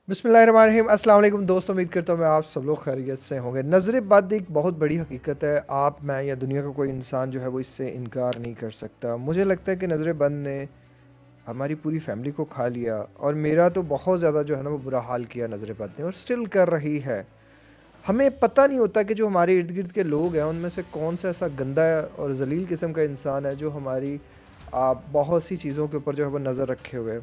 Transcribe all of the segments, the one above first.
बिस्मिल्लाहिर्रहमानिर्रहीम। अस्सलाम वालेकुम दोस्तों, उम्मीद करता हूँ मैं आप सब लोग खैरियत से होंगे। नज़र बद एक बहुत बड़ी हकीकत है। आप, मैं या दुनिया का कोई इंसान जो है वो इससे इनकार नहीं कर सकता। मुझे लगता है कि नज़र बद ने हमारी पूरी फैमिली को खा लिया, और मेरा तो बहुत ज़्यादा जो है ना वो बुरा हाल किया नज़र बद ने, और स्टिल कर रही है। हमें पता नहीं होता कि जो हमारे इर्द गिर्द के लोग हैं उनमें से कौन सा ऐसा गंदा और जलील किस्म का इंसान है जो हमारी बहुत सी चीज़ों के ऊपर जो है वो नज़र रखे हुए है।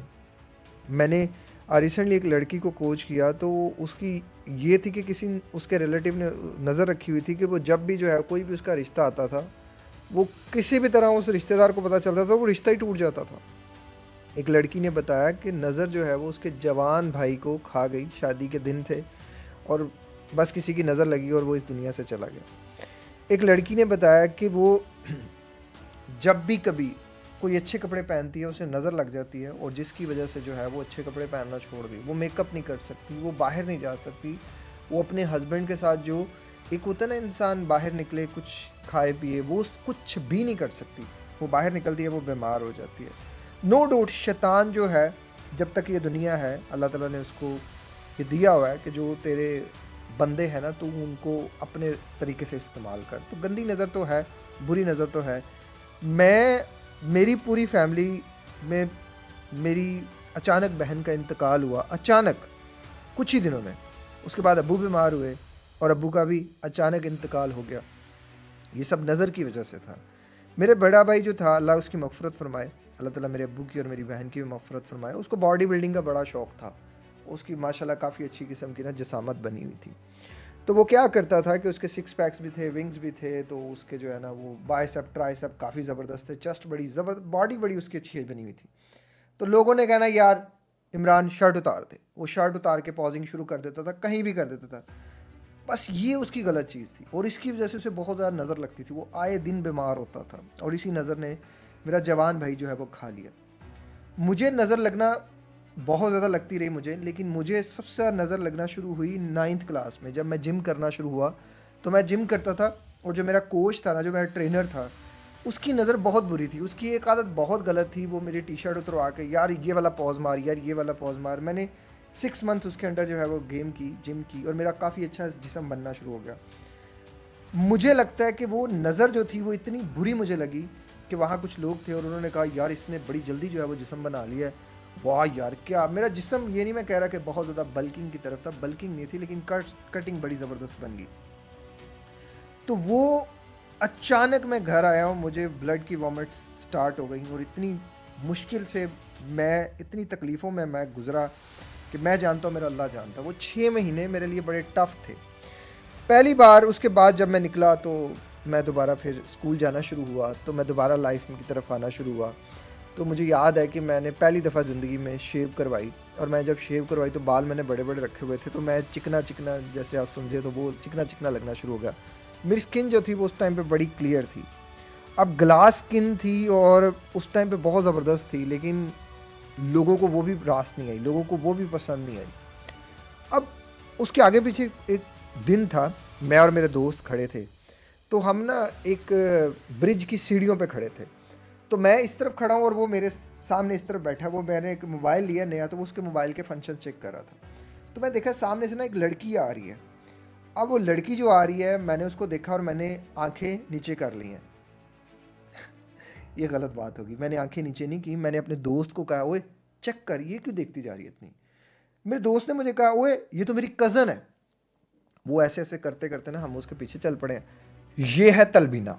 मैंने रिसेंटली एक लड़की को कोच किया, तो उसकी ये थी कि किसी उसके रिलेटिव ने नज़र रखी हुई थी कि वो जब भी जो है कोई भी उसका रिश्ता आता था, वो किसी भी तरह उस रिश्तेदार को पता चलता था वो रिश्ता ही टूट जाता था। एक लड़की ने बताया कि नज़र जो है वो उसके जवान भाई को खा गई। शादी के दिन थे और बस किसी की नज़र लगी और वो इस दुनिया से चला गया। एक लड़की ने बताया कि वो जब भी कभी कोई अच्छे कपड़े पहनती है उसे नज़र लग जाती है, और जिसकी वजह से जो है वो अच्छे कपड़े पहनना छोड़ दी। वो मेकअप नहीं कर सकती, वो बाहर नहीं जा सकती, वो अपने हस्बैंड के साथ जो एक होता है ना इंसान बाहर निकले कुछ खाए पिए, वो कुछ भी नहीं कर सकती। वो बाहर निकलती है वो बीमार हो जाती है। नो डाउट शैतान जो है, जब तक ये दुनिया है अल्लाह ताला ने उसको ये दिया हुआ है कि जो तेरे बंदे हैं ना, तो उनको अपने तरीके से इस्तेमाल कर। तो गंदी नज़र तो है, बुरी नज़र तो है। मैं मेरी पूरी फैमिली में मेरी अचानक बहन का इंतकाल हुआ, अचानक कुछ ही दिनों में। उसके बाद अब्बू बीमार हुए और अब्बू का भी अचानक इंतकाल हो गया। ये सब नज़र की वजह से था। मेरे बड़ा भाई जो था, अल्लाह उसकी मग़फ़िरत फ़रमाए, अल्लाह ताला मेरे अब्बू की और मेरी बहन की भी मग़फ़िरत फ़रमाए। उसको बॉडी बिल्डिंग का बड़ा शौक़ था। उसकी माशाल्लाह काफ़ी अच्छी किस्म की ना जिसामत बनी हुई थी। तो वो क्या करता था कि उसके सिक्स पैक्स भी थे, विंग्स भी थे, तो उसके जो है ना वो बाइसेप ट्राइसेप काफ़ी ज़बरदस्त थे, चेस्ट बड़ी ज़बरदस्त, बॉडी बड़ी उसकी अच्छी बनी हुई थी। तो लोगों ने कहना यार इमरान शर्ट उतार दे। वो शर्ट उतार के पॉजिंग शुरू कर देता था, कहीं भी कर देता था। बस ये उसकी गलत चीज़ थी, और इसकी वजह से उसे बहुत ज़्यादा नज़र लगती थी। वो आए दिन बीमार होता था, और इसी नज़र ने मेरा जवान भाई जो है वो खा लिया। मुझे नज़र लगना बहुत ज़्यादा लगती रही मुझे, लेकिन मुझे सबसे ज़्यादा नज़र लगना शुरू हुई 9th क्लास में, जब मैं जिम करना शुरू हुआ। तो मैं जिम करता था, और जो मेरा कोच था ना, जो मेरा ट्रेनर था, उसकी नज़र बहुत बुरी थी। उसकी एक आदत बहुत गलत थी, वो मेरी टी शर्ट उतरवा के यार ये वाला पॉज मार, यार ये वाला पॉज मार। मैंने 6 मंथ उसके अंदर जो है वो गेम की, जिम की, और मेरा काफ़ी अच्छा जिस्म बनना शुरू हो गया। मुझे लगता है कि वो नज़र जो थी वो इतनी बुरी मुझे लगी कि वहाँ कुछ लोग थे और उन्होंने कहा यार इसने बड़ी जल्दी जो है वो जिस्म बना लिया है। वाह यार, क्या मेरा जिस्म, ये नहीं मैं कह रहा कि बहुत ज़्यादा बल्किंग की तरफ था, बल्किंग नहीं थी, लेकिन कटिंग बड़ी ज़बरदस्त बन गई। तो वो अचानक मैं घर आया हूँ, मुझे ब्लड की वॉमिट्स स्टार्ट हो गई, और इतनी मुश्किल से मैं, इतनी तकलीफ़ों में मैं गुज़रा कि मैं जानता हूँ मेरा अल्लाह जानता। वो 6 महीने मेरे लिए बड़े टफ़ थे। पहली बार उसके बाद जब मैं निकला, तो मैं दोबारा फिर स्कूल जाना शुरू हुआ, तो मैं दोबारा लाइफ में की तरफ आना शुरू हुआ। तो मुझे याद है कि मैंने पहली दफ़ा ज़िंदगी में शेव करवाई, और मैं जब शेव करवाई तो बाल मैंने बड़े बड़े रखे हुए थे, तो मैं चिकना चिकना, जैसे आप समझे, तो वो चिकना चिकना लगना शुरू हो गया। मेरी स्किन जो थी वो उस टाइम पे बड़ी क्लियर थी। अब ग्लास स्किन थी और उस टाइम पे बहुत ज़बरदस्त थी, लेकिन लोगों को वो भी रास नहीं आई, लोगों को वो भी पसंद नहीं आई। अब उसके आगे पीछे एक दिन था, मैं और मेरे दोस्त खड़े थे, तो हम ना एक ब्रिज की सीढ़ियों पे खड़े थे। तो मैं इस तरफ खड़ा हूँ और वो मेरे सामने इस तरफ बैठा है। वो, मैंने एक मोबाइल लिया नया, तो वो उसके मोबाइल के फंक्शन चेक कर रहा था। तो मैं देखा सामने से ना एक लड़की आ रही है। अब वो लड़की जो आ रही है, मैंने उसको देखा और मैंने आंखें नीचे कर ली हैं। ये गलत बात होगी, मैंने आंखें नीचे नहीं की, मैंने अपने दोस्त को कहा ओए चेक कर, ये क्यों देखती जा रही है इतनी। मेरे दोस्त ने मुझे कहा ओए ये तो मेरी कज़न है। वो ऐसे ऐसे करते करते ना हम उसके पीछे चल पड़े। ये है तलबीना,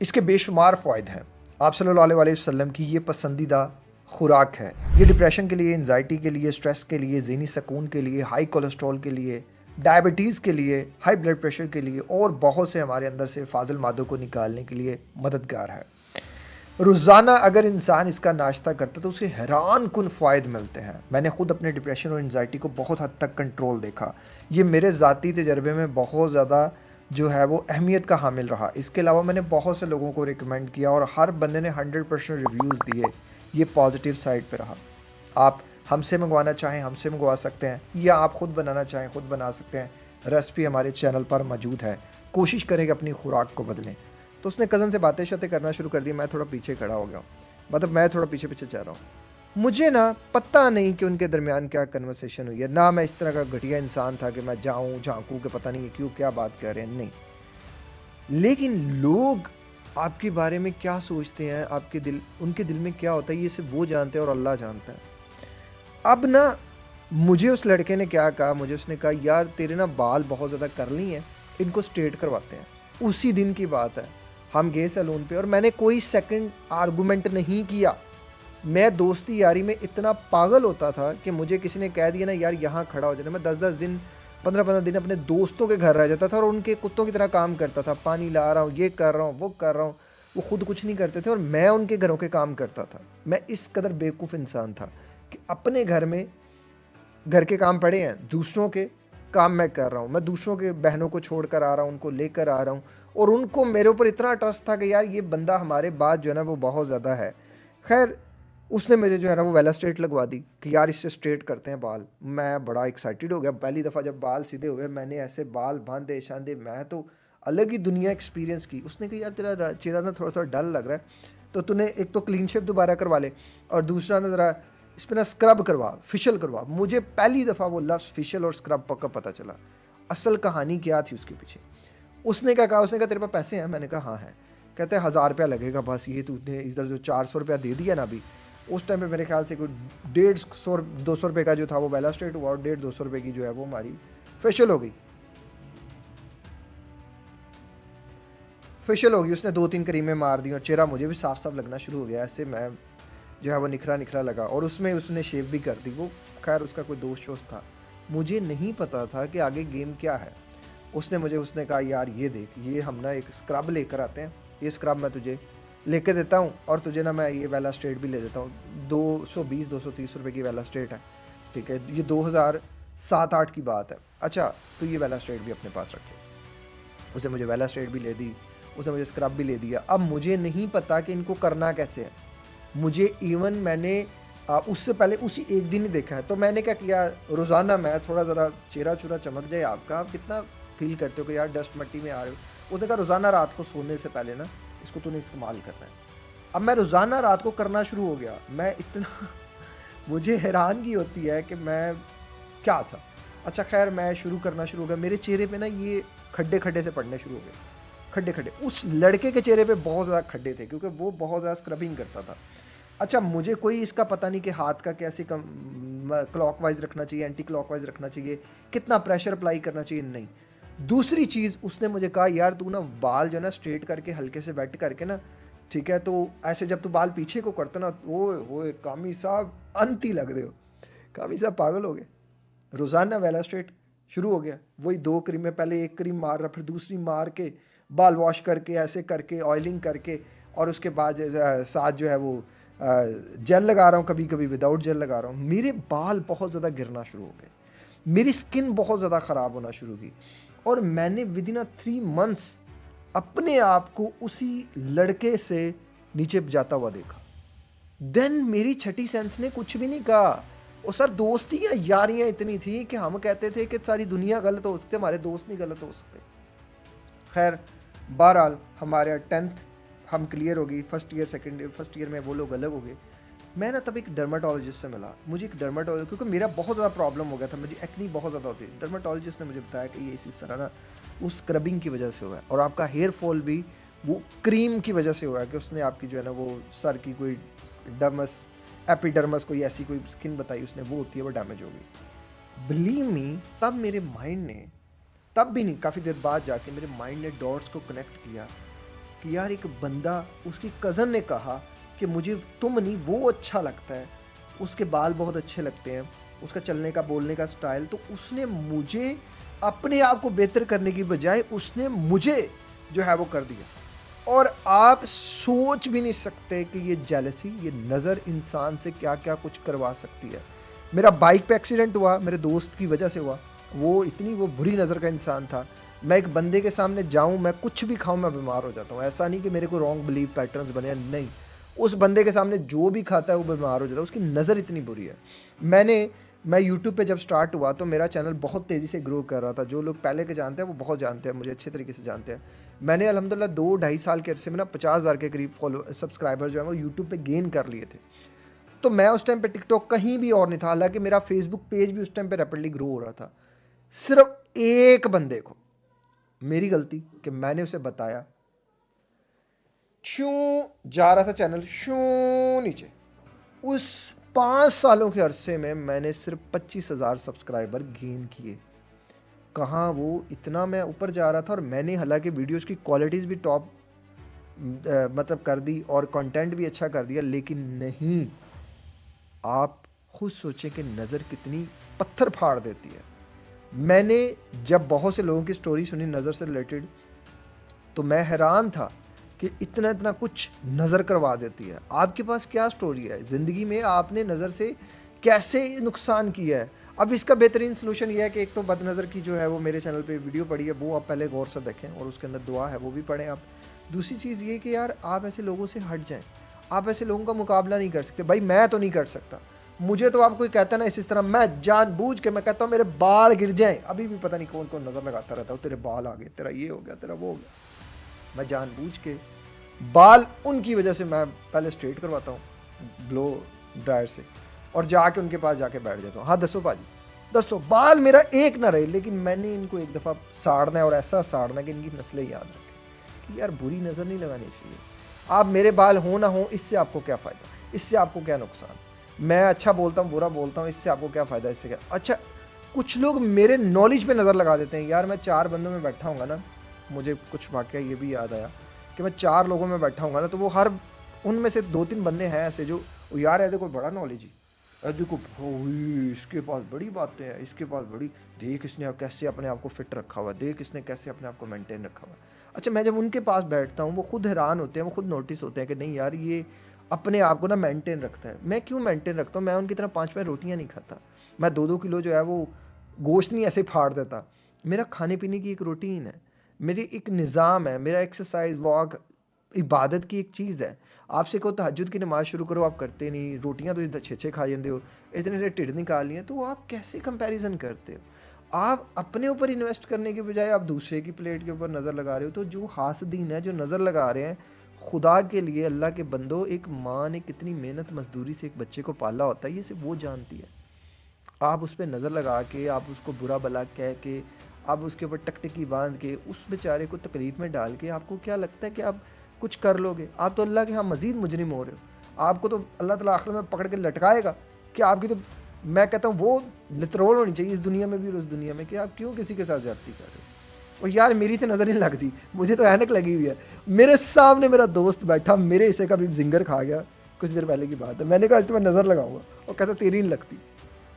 इसके बेशुमार फ़ायदे हैं। आप सल्लल्लाहु अलैहि वसल्लम की ये पसंदीदा खुराक है। ये डिप्रेशन के लिए, एंजाइटी के लिए, स्ट्रेस के लिए, ज़हनी सुकून के लिए, हाई कोलेस्ट्रॉल के लिए, डायबिटीज़ के लिए, हाई ब्लड प्रेशर के लिए, और बहुत से हमारे अंदर से फाजिल मादों को निकालने के लिए मददगार है। रोज़ाना अगर इंसान इसका नाश्ता करता तो उसे हैरान कुन फ़ायदे मिलते हैं। मैंने ख़ुद अपने डिप्रेशन और एंजाइटी को बहुत हद तक कंट्रोल देखा। ये मेरे ज़ाती तजर्बे में बहुत ज़्यादा जो है वो अहमियत का हामिल रहा। इसके अलावा मैंने बहुत से लोगों को रिकमेंड किया, और हर बंदे ने 100% रिव्यूज़ दिए। ये पॉजिटिव साइड पे रहा। आप हमसे मंगवाना चाहें हमसे मंगवा सकते हैं, या आप ख़ुद बनाना चाहें ख़ुद बना सकते हैं। रेसिपी हमारे चैनल पर मौजूद है। कोशिश करें कि अपनी खुराक को बदलें। तो उसने कज़न से बातें शातें करना शुरू कर दी। मैं थोड़ा पीछे खड़ा हो गया हूँ, मतलब मैं थोड़ा पीछे पीछे चल रहा हूँ। मुझे ना पता नहीं कि उनके दरमियान क्या कन्वर्सेशन हुई है, ना मैं इस तरह का घटिया इंसान था कि मैं जाऊँ झाँकूँ कि पता नहीं ये क्यों क्या बात कर रहे हैं, नहीं। लेकिन लोग आपके बारे में क्या सोचते हैं, आपके दिल उनके दिल में क्या होता है, ये सिर्फ़ वो जानते हैं और अल्लाह जानता है। अब ना मुझे उस लड़के ने क्या कहा, मुझे उसने कहा यार तेरे ना बाल बहुत ज़्यादा कर्ली हैं, इनको स्ट्रेट करवाते हैं। उसी दिन की बात है, हम गए सैलून पे और मैंने कोई सेकंड आर्गुमेंट नहीं किया। मैं दोस्ती यारी में इतना पागल होता था कि मुझे किसी ने कह दिया ना यार यहाँ खड़ा हो जाना, मैं 10-10 दिन 15-15 दिन अपने दोस्तों के घर रह जाता था और उनके कुत्तों की तरह काम करता था, पानी ला रहा हूँ, ये कर रहा हूँ, वो कर रहा हूँ। वो खुद कुछ नहीं करते थे और मैं उनके घरों के काम करता था। मैं इस कदर बेवकूफ़ इंसान था कि अपने घर में घर के काम पड़े हैं, दूसरों के काम मैं कर रहा हूँ। मैं दूसरों के बहनों को छोड़ कर आ रहा हूँ, उनको लेकर आ रहा हूँ और उनको मेरे ऊपर इतना ट्रस्ट था कि यार ये बंदा हमारे बाद जो है ना वो बहुत ज़्यादा है। खैर उसने मुझे जो है ना वो वेला स्ट्रेट लगवा दी कि यार इससे स्ट्रेट करते हैं बाल। मैं बड़ा एक्साइटेड हो गया, पहली दफ़ा जब बाल सीधे हुए, मैंने ऐसे बाल बांधे शांधे, मैं तो अलग ही दुनिया एक्सपीरियंस की। उसने कहा यार तेरा चेहरा ना थोड़ा सा डल लग रहा है, तो तूने एक तो क्लीन शेव दोबारा करवा ले और दूसरा ना ज़रा इस पर ना स्क्रब करवा, फेशियल करवा। मुझे पहली दफ़ा वो लफ्ज़ फेशियल और स्क्रब का पता चला। असल कहानी क्या थी उसके पीछे। उसने क्या कहा, उसने कहा तेरे पास पैसे हैं? मैंने कहा हाँ है। कहते हैं 1000 रुपया लगेगा बस, ये तूने इधर जो 400 रुपया दे दिया ना अभी। उस टाइम पे मेरे ख्याल से कोई 150 200 रुपये का जो था वो वेला स्ट्रेट हुआ और 150 रुपये की जो है वो हमारी फेशियल हो गई। फेशियल हो गई, उसने 2-3 क्रीमें मार दी और चेहरा मुझे भी साफ साफ लगना शुरू हो गया। ऐसे मैं जो है वो निखरा निखरा लगा और उसमें उसने शेव भी कर दी। वो खैर उसका कोई दोस्त शोस्त था, मुझे नहीं पता था कि आगे गेम क्या है। उसने कहा यार ये देख, ये हम ना एक स्क्रब लेकर आते हैं, ये स्क्रब मैं तुझे लेके देता हूँ और तुझे ना मैं ये वेला स्ट्रेट भी ले देता हूँ। 220-230 रुपये की वेला स्ट्रेट है, ठीक है। ये 2007-8 की बात है। अच्छा तो ये वेला स्ट्रेट भी अपने पास रखे। उसने मुझे वेला स्ट्रेट भी ले दी, उसने मुझे स्क्रब भी ले दिया। अब मुझे नहीं पता कि इनको करना कैसे है। मुझे इवन मैंने उससे पहले उसी एक दिन ही देखा है। तो मैंने क्या किया, रोज़ाना मैं थोड़ा ज़रा चेहरा चूरा चमक जाए आपका, आप कितना फील करते हो कि यार डस्ट मट्टी में आ रहे हो। उसने कहा रोज़ाना रात को सोने से पहले ना इसको तूने इस्तेमाल करना है। अब मैं रोज़ाना रात को करना शुरू हो गया। मैं इतना मुझे हैरानगी होती है कि मैं क्या था। अच्छा खैर मैं करना शुरू हो गया। मेरे चेहरे पे ना ये खड्डे खड्डे से पड़ने शुरू हो गए, खड्डे खड्डे। उस लड़के के चेहरे पे बहुत ज़्यादा खड्डे थे क्योंकि वो बहुत ज़्यादा स्क्रबिंग करता था। अच्छा मुझे कोई इसका पता नहीं कि हाथ का कैसे क्लॉकवाइज रखना चाहिए, एंटी क्लॉकवाइज रखना चाहिए, कितना प्रेशर अप्लाई करना चाहिए, नहीं। दूसरी चीज़ उसने मुझे कहा यार तू ना बाल जो है ना स्ट्रेट करके हल्के से वेट करके ना, ठीक है, तो ऐसे जब तू बाल पीछे को करता ना, ओए कामी साहब अंत ही लग रहे हो। कामी साहब पागल हो गए। रोज़ाना वेला स्ट्रेट शुरू हो गया। वही 2 क्रीमें, पहले एक क्रीम मार रहा, फिर दूसरी मार के बाल वॉश करके ऐसे करके ऑयलिंग करके और उसके बाद साथ जो है वो जेल लगा रहा हूँ, कभी कभी विदाउट जेल लगा रहा हूँ। मेरे बाल बहुत ज़्यादा गिरना शुरू हो गए, मेरी स्किन बहुत ज़्यादा ख़राब होना शुरू की और मैंने विद इन 3 मंथ्स अपने आप को उसी लड़के से नीचे जाता हुआ देखा। देन मेरी छठी सेंस ने कुछ भी नहीं कहा। और सर दोस्तियाँ यारियाँ इतनी थी कि हम कहते थे कि सारी दुनिया गलत हो सकती है, हमारे दोस्त नहीं गलत हो सकते। खैर बहरहाल हमारे 10th हम क्लियर हो गई। First year second year, first year में वो लोग अलग हो गए। मैं ना तब एक डर्माटोलॉजिस्ट से मिला। मुझे एक डर्माटोलॉजिस्ट, क्योंकि मेरा बहुत ज़्यादा प्रॉब्लम हो गया था, मुझे एक्नी बहुत ज़्यादा होती है। डर्माटोलॉजिस्ट ने मुझे बताया कि ये इसी तरह ना उस स्क्रबिंग की वजह से हुआ है और आपका हेयर फॉल भी वो क्रीम की वजह से हुआ है कि उसने आपकी जो है ना वो सर की कोई डर्मस एपिडर्मस कोई ऐसी कोई स्किन बताई उसने, वो होती है, वो डैमेज हो गई। बिलीव मी, तब मेरे माइंड ने, तब भी नहीं, काफ़ी देर बाद जाके मेरे माइंड ने डॉट्स को कनेक्ट किया कि यार एक बंदा, उसकी कज़न ने कहा कि मुझे तुम नहीं वो अच्छा लगता है, उसके बाल बहुत अच्छे लगते हैं, उसका चलने का बोलने का स्टाइल, तो उसने मुझे अपने आप को बेहतर करने की बजाय उसने मुझे जो है वो कर दिया। और आप सोच भी नहीं सकते कि ये जेलसी, ये नज़र इंसान से क्या क्या कुछ करवा सकती है। मेरा बाइक पे एक्सीडेंट हुआ, मेरे दोस्त की वजह से हुआ। वो बुरी नज़र का इंसान था। मैं एक बंदे के सामने जाऊं, मैं कुछ भी खाऊं, मैं बीमार हो जाता हूं। ऐसा नहीं कि मेरे को रॉन्ग बिलीव पैटर्न्स बने, नहीं। उस बंदे के सामने जो भी खाता है वो बीमार हो जाता है, उसकी नज़र इतनी बुरी है। मैं यूट्यूब पे जब स्टार्ट हुआ तो मेरा चैनल बहुत तेज़ी से ग्रो कर रहा था। जो लोग पहले के जानते हैं वो बहुत जानते हैं, मुझे अच्छे तरीके से जानते हैं। मैंने अल्हम्दुलिल्लाह 2-2.5 साल के अरसे में ना 50,000 के करीब सब्सक्राइबर जो है वो यूट्यूब पे गेन कर लिए थे। तो मैं उस टाइम पे टिकटॉक कहीं भी और नहीं था, हालांकि मेरा फेसबुक पेज भी उस टाइम पे रैपिडली ग्रो हो रहा था। सिर्फ एक बंदे को, मेरी गलती कि मैंने उसे बताया, क्यों जा रहा था चैनल क्यों नीचे। उस 5 सालों के अरसे में मैंने सिर्फ 25,000 सब्सक्राइबर गेन किए। कहाँ वो इतना मैं ऊपर जा रहा था, और मैंने हालांकि वीडियोस की क्वालिटीज़ भी टॉप मतलब कर दी और कंटेंट भी अच्छा कर दिया, लेकिन नहीं, आप खुद सोचें कि नज़र कितनी पत्थर फाड़ देती है। मैंने जब बहुत से लोगों की स्टोरी सुनी नज़र से रिलेटेड, तो मैं हैरान था कि इतना इतना कुछ नज़र करवा देती है। आपके पास क्या स्टोरी है ज़िंदगी में, आपने नज़र से कैसे नुकसान किया है। अब इसका बेहतरीन सोल्यूशन ये है कि एक तो बदनज़र की जो है वो मेरे चैनल पे वीडियो पड़ी है, वो आप पहले गौर से देखें और उसके अंदर दुआ है वो भी पढ़ें आप। दूसरी चीज़ ये कि यार आप ऐसे लोगों से हट जाएं, आप ऐसे लोगों का मुकाबला नहीं कर सकते। भाई मैं तो नहीं कर सकता, मुझे तो आप कोई कहता ना इस तरह, मैं जानबूझ के मैं कहता हूँ मेरे बाल गिर जाएं, अभी भी पता नहीं कौन कौन नज़र लगाता रहता हूँ, तेरे बाल आ गए, तेरा ये हो गया, तेरा वो हो गया। मैं जानबूझ के बाल उनकी वजह से मैं पहले स्ट्रेट करवाता हूँ ब्लो ड्रायर से, और जाके उनके पास जाके बैठ जाता हूँ। हाँ दसो भाजी दसो, बाल मेरा एक ना रहे, लेकिन मैंने इनको एक दफ़ा साड़ना है, और ऐसा साड़ना कि इनकी नस्लें याद रखें कि यार बुरी नज़र नहीं लगानी चाहिए। आप मेरे बाल हो ना हो, इससे आपको क्या फ़ायदा, इससे आपको क्या नुकसान। मैं अच्छा बोलता हूँ बुरा बोलता हूँ, इससे आपको क्या फ़ायदा, इससे क्या। अच्छा, कुछ लोग मेरे नॉलेज पे नज़र लगा देते हैं। यार मैं 4 बंदों में बैठा हूँगा ना, मुझे कुछ वाक़या ये भी याद आया कि मैं 4 लोगों में बैठा हूँगा ना, तो वो हर उनमें से 2-3 बंदे हैं ऐसे जो यार ऐसे कोई बड़ा नॉलेज ही, अरे देखो भाई इसके पास बड़ी बातें हैं, इसके पास बड़ी, देख इसने कैसे अपने आप को फिट रखा हुआ, देख इसने कैसे अपने आप को मेंटेन रखा हुआ। अच्छा, मैं जब उनके पास बैठता हूँ वो खुद हैरान होते हैं, वो खुद नोटिस होते हैं कि नहीं यार ये अपने आप को ना मेंटेन रखता है। मैं क्यों मेंटेन रखता हूँ, मैं उनकी तरह 5-5 रोटियाँ नहीं खाता, मैं 2-2 किलो जो है वो गोश्त नहीं ऐसे फाड़ देता। मेरा खाने पीने की एक रूटीन है, मेरी एक निज़ाम है, मेरा एक्सरसाइज वॉक इबादत की एक चीज़ है। आपसे कहो तहज्जुद की नमाज़ शुरू करो, आप करते नहीं, रोटियां तो 6-6 खा जाते हो, इतने ढिड निकाल लिए, तो आप कैसे कंपैरिजन करते हो। आप अपने ऊपर इन्वेस्ट करने के बजाय आप दूसरे की प्लेट के ऊपर नज़र लगा रहे हो। तो जो हासदीन है, जो नज़र लगा रहे हैं, खुदा के लिए अल्लाह के बंदो, एक माँ ने कितनी मेहनत मजदूरी से एक बच्चे को पाला होता है, ये सिर्फ वो जानती है। आप उस पर नज़र लगा के, आप उसको बुरा भला कह के, आप उसके ऊपर टकटकी बांध के, उस बेचारे को तकलीफ़ में डाल के, आपको क्या लगता है कि आप कुछ कर लोगे। आप तो अल्लाह के यहाँ मज़ीद मुजरिम हो रहे हो। आपको तो अल्लाह ताला आखिर में पकड़ के लटकाएगा कि आपकी तो, मैं कहता हूँ वो लितरोल होनी चाहिए इस दुनिया में भी और उस दुनिया में, कि आप क्यों किसी के साथ ज़्यादती कर रहे हो। और यार मेरी तो नज़र नहीं लगती, मुझे तो ऐनक लगी हुई है। मेरे सामने मेरा दोस्त बैठा, मेरे हिस्से का भी जिंगर खा गया, कुछ देर पहले की बात है। मैंने कहा तो मैं नज़र लगाऊंगा, और कहता तेरी नहीं लगती,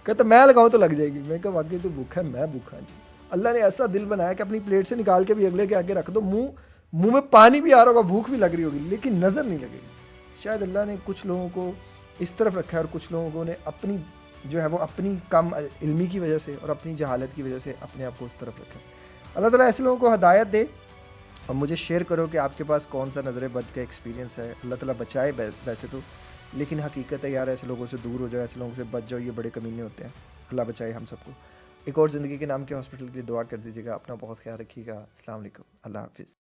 कहता मैं लगाऊँ तो लग जाएगी। मैं कहा वाकई तो भूखा है, मैं भूखा जी। अल्लाह ने ऐसा दिल बनाया कि अपनी प्लेट से निकाल के भी अगले के आगे रख दो, मुंह में पानी भी आ रहा होगा, भूख भी लग रही होगी, लेकिन नज़र नहीं लगेगी। शायद अल्लाह ने कुछ लोगों को इस तरफ रखा है, और कुछ लोगों ने अपनी जो है वो अपनी कम इल्मी की वजह से और अपनी जहालत की वजह से अपने आप को उस तरफ रखा है। अल्लाह ताला ऐसे लोगों को हदायत दे। और मुझे शेयर करो कि आपके पास कौन सा नज़र बद का एक्सपीरियंस है। अल्लाह ताला बचाए वैसे तो, लेकिन हकीकत है यार, ऐसे लोगों से दूर हो जाओ, ऐसे लोगों से बच जाओ, ये बड़े कमीने होते हैं। अल्लाह बचाए हम सबको। एक और ज़िंदगी के नाम के हॉस्पिटल के लिए दुआ कर दीजिएगा। अपना बहुत ख्याल रखिएगा। अस्सलाम वालेकुम, अल्लाह हाफ़िज़।